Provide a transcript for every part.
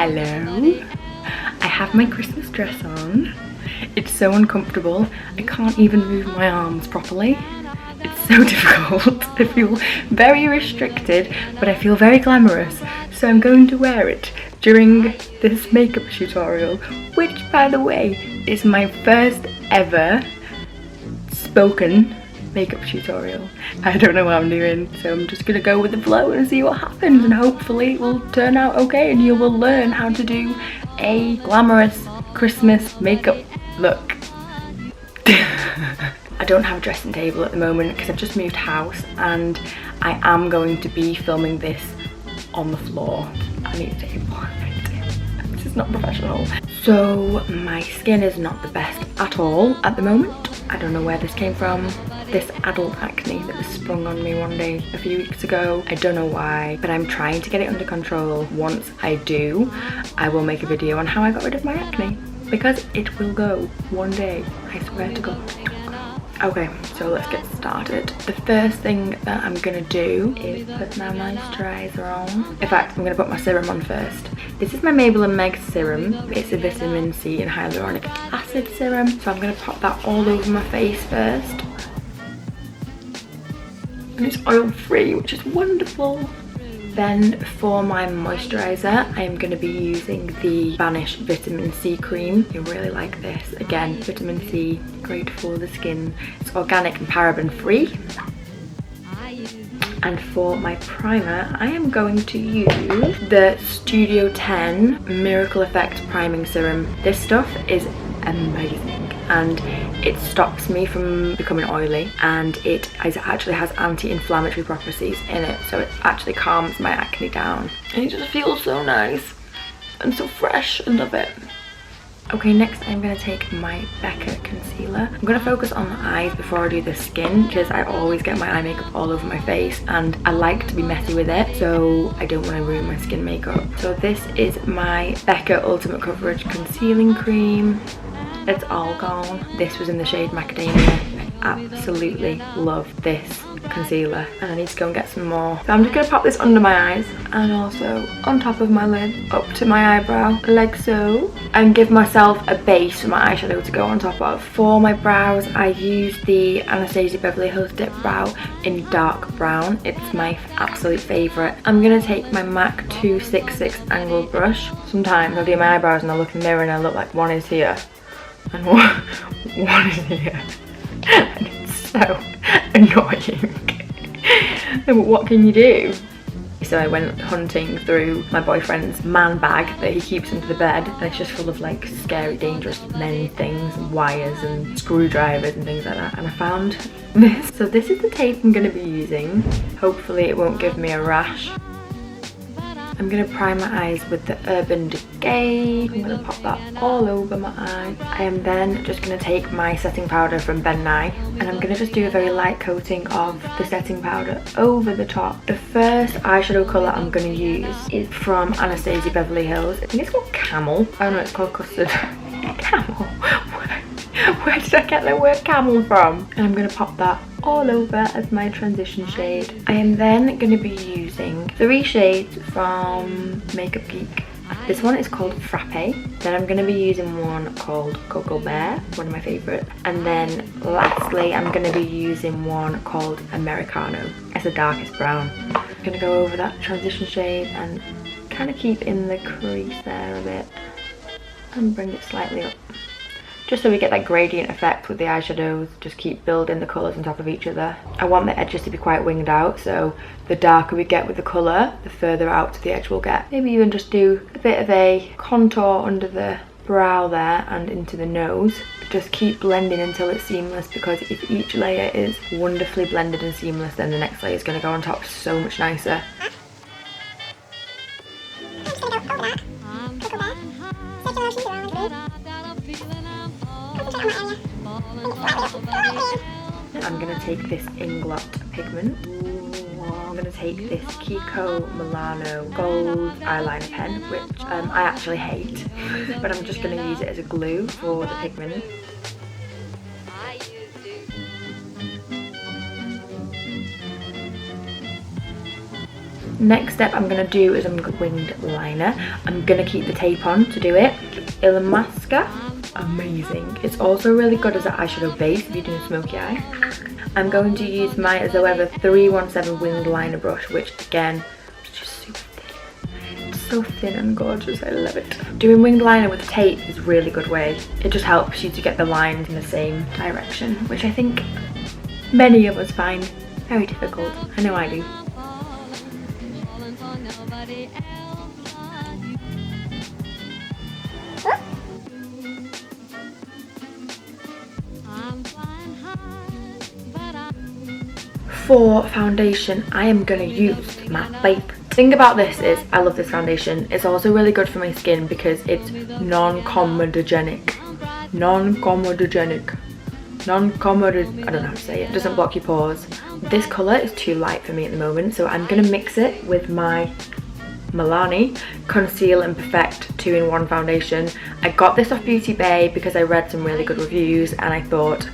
Hello. I have my Christmas dress on. It's so uncomfortable. I can't even move my arms properly. It's so difficult. I feel very restricted, but I feel very glamorous. So I'm going to wear it during this makeup tutorial, which, by the way, is my first ever spoken makeup tutorial. I don't know what I'm doing, so I'm just gonna go with the flow and see what happens, and hopefully it will turn out okay and you will learn how to do a glamorous Christmas makeup look. I don't have a dressing table at the moment because I've just moved house and I am going to be filming this on the floor. I need a table. This is not professional. So my skin is not the best at all at the moment. I don't know where this came from. This adult acne that was sprung on me one day a few weeks ago. I don't know why, but I'm trying to get it under control. Once I do, I will make a video on how I got rid of my acne, because it will go one day. I swear to God. Okay, so let's get started. The first thing that I'm gonna do is put my moisturiser on. In fact, I'm gonna put my serum on first. This is my Mabel Meg Serum. It's a vitamin C and hyaluronic acid serum. So I'm gonna pop that all over my face first. And it's oil free, which is wonderful. Then for my moisturiser, I am going to be using the Banish vitamin C cream. I really like this. Again, vitamin C, great for the skin. It's organic and paraben free. And for my primer, I am going to use the Studio 10 Miracle Effect Priming Serum. This stuff is amazing and it stops me from becoming oily, and it actually has anti-inflammatory properties in it, so it actually calms my acne down. And it just feels so nice and so fresh. I love it. Okay, next I'm going to take my Becca concealer. I'm going to focus on the eyes before I do the skin, because I always get my eye makeup all over my face and I like to be messy with it, so I don't want to ruin my skin makeup. So this is my Becca Ultimate Coverage Concealing Cream. It's all gone. This was in the shade Macadamia. I absolutely love this concealer and I need to go and get some more. So I'm just going to pop this under my eyes and also on top of my lid, up to my eyebrow, like so, and give myself a base for my eyeshadow to go on top of. For my brows, I use the Anastasia Beverly Hills Dip Brow in dark brown. It's my absolute favourite. I'm going to take my MAC 266 angled brush. Sometimes I'll do my eyebrows and I'll look in the mirror and I look like one is here and one is here. And it's so annoying. But what can you do? So I went hunting through my boyfriend's man bag that he keeps under the bed, and it's just full of like scary, dangerous men things and wires and screwdrivers and things like that, and I found this. So this is the tape I'm going to be using. Hopefully it won't give me a rash. I'm going to prime my eyes with the Urban Decay. I'm going to pop that all over my eye. I am then just going to take my setting powder from Ben Nye, and I'm going to just do a very light coating of the setting powder over the top. The first eyeshadow colour I'm going to use is from Anastasia Beverly Hills. I think it's called Camel. Oh no, it's called Custard. Camel? Where did I get the word camel from? And I'm going to pop that all over as my transition shade. I am then going to be using 3 shades from Makeup Geek. This one is called Frappe. Then I'm going to be using one called Cocoa Bear, one of my favourites. And then lastly, I'm going to be using one called Americano. It's the darkest brown. I'm going to go over that transition shade and kind of keep in the crease there a bit and bring it slightly up. Just so we get that gradient effect with the eyeshadows, just keep building the colours on top of each other. I want the edges to be quite winged out, so the darker we get with the colour, the further out to the edge we'll get. Maybe even just do a bit of a contour under the brow there and into the nose. Just keep blending until it's seamless, because if each layer is wonderfully blended and seamless, then the next layer is going to go on top so much nicer. I'm going to take this Inglot pigment. I'm going to take this Kiko Milano gold eyeliner pen, which I actually hate, but I'm just going to use it as a glue for the pigment. Next step I'm going to do is I'm going to winged liner. I'm going to keep the tape on to do it. Illamasqua. Amazing. It's also really good as an eyeshadow base if you're doing a smoky eye. I'm going to use my Zoeva 317 winged liner brush, which again is just super thin. It's so thin and gorgeous. I love it. Doing winged liner with tape is a really good way. It just helps you to get the lines in the same direction, which I think many of us find very difficult. I know I do. For foundation, I am going to use my favourite. The thing about this is I love this foundation. It's also really good for my skin because it's non-comedogenic. I don't know how to say it. It doesn't block your pores. This colour is too light for me at the moment, so I'm going to mix it with my Milani Conceal and Perfect 2-in-1 foundation. I got this off Beauty Bay because I read some really good reviews and I thought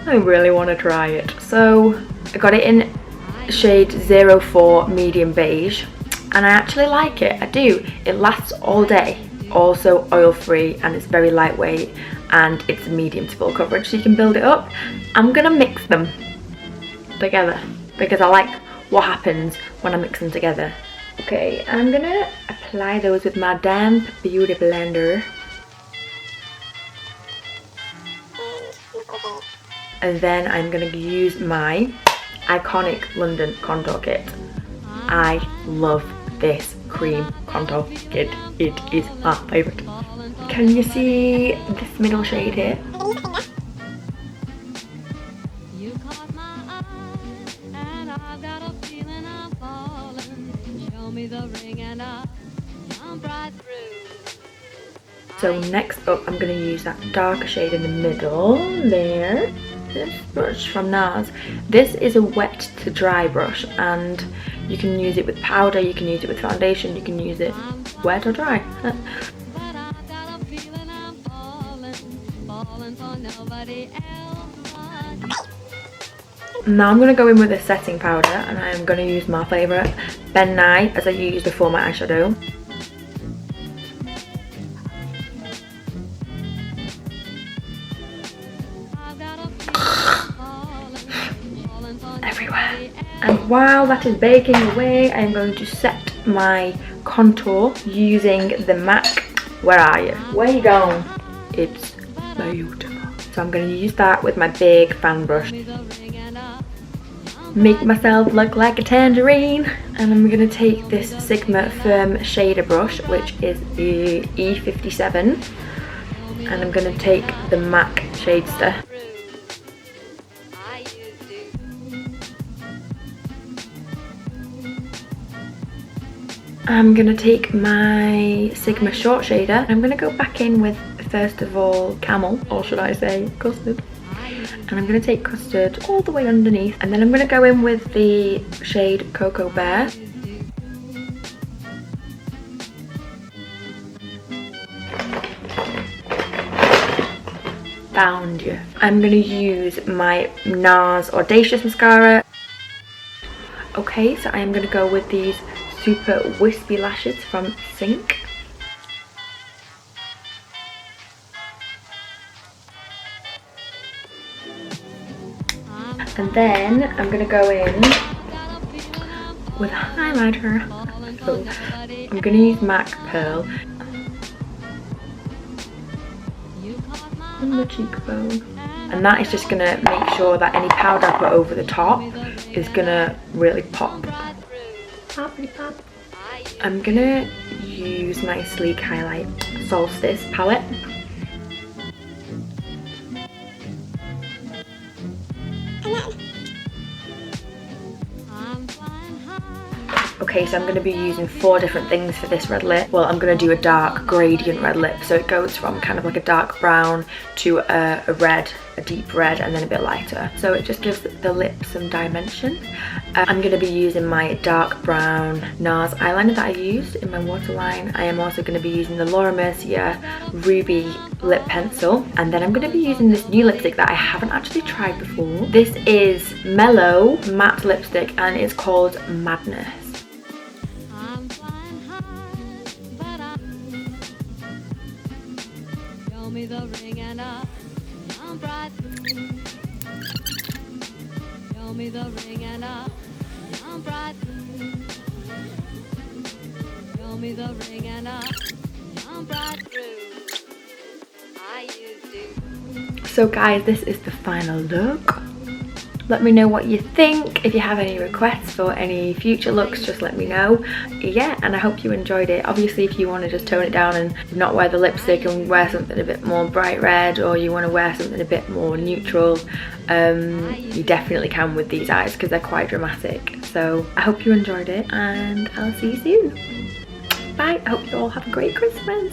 I really want to try it. So I got it in shade 04 medium beige and I actually like it. I do. It lasts all day, also oil free, and it's very lightweight, and it's medium to full coverage so you can build it up. I'm gonna mix them together because I like what happens when I mix them together. Okay, I'm gonna apply those with my damp beauty blender. And then I'm gonna use my iconic London contour kit. I love this cream contour kit. It is my favourite. Can you see this middle shade here? So next up, I'm going to use that darker shade in the middle there. This brush from Nars. This is a wet to dry brush, and you can use it with powder, you can use it with foundation, you can use it wet or dry. Now I'm going to go in with a setting powder, and I'm going to use my favourite Ben Nye as I used before my eyeshadow. Everywhere. And while that is baking away, I am going to set my contour using the MAC. Where are you? Where you going? It's beautiful. So I'm going to use that with my big fan brush. Make myself look like a tangerine. And I'm going to take this Sigma Firm shader brush, which is the E57. And I'm going to take the MAC Shadester. I'm going to take my Sigma Short Shader. I'm going to go back in with, first of all, Camel, or should I say Custard. And I'm going to take Custard all the way underneath. And then I'm going to go in with the shade Cocoa Bear. Found you. I'm going to use my Nars Audacious Mascara. Okay, so I am going to go with these super wispy lashes from Cink. And then I'm going to go in with a highlighter. So I'm going to use MAC Pearl on the cheekbone. And that is just going to make sure that any powder I put over the top is going to really pop. Pop. I'm gonna use my Sleek Highlight Solstice palette. Okay, so I'm going to be using 4 different things for this red lip. Well, I'm going to do a dark gradient red lip, so it goes from kind of like a dark brown to a red, a deep red, and then a bit lighter. So it just gives the lip some dimension. I'm going to be using my dark brown Nars eyeliner that I used in my waterline. I am also going to be using the Laura Mercier Ruby lip pencil, and then I'm going to be using this new lipstick that I haven't actually tried before. This is Mellow matte lipstick, and it's called Madness. the ring and a jump right through. Show me the ring and a jump right through. Show me the ring and a jump right through. I used to. So guys, this is the final look. Let me know what you think. If you have any requests for any future looks, just let me know. Yeah, and I hope you enjoyed it. Obviously, if you want to just tone it down and not wear the lipstick and wear something a bit more bright red, or you want to wear something a bit more neutral, you definitely can with these eyes because they're quite dramatic. So I hope you enjoyed it, and I'll see you soon. Bye. I hope you all have a great Christmas.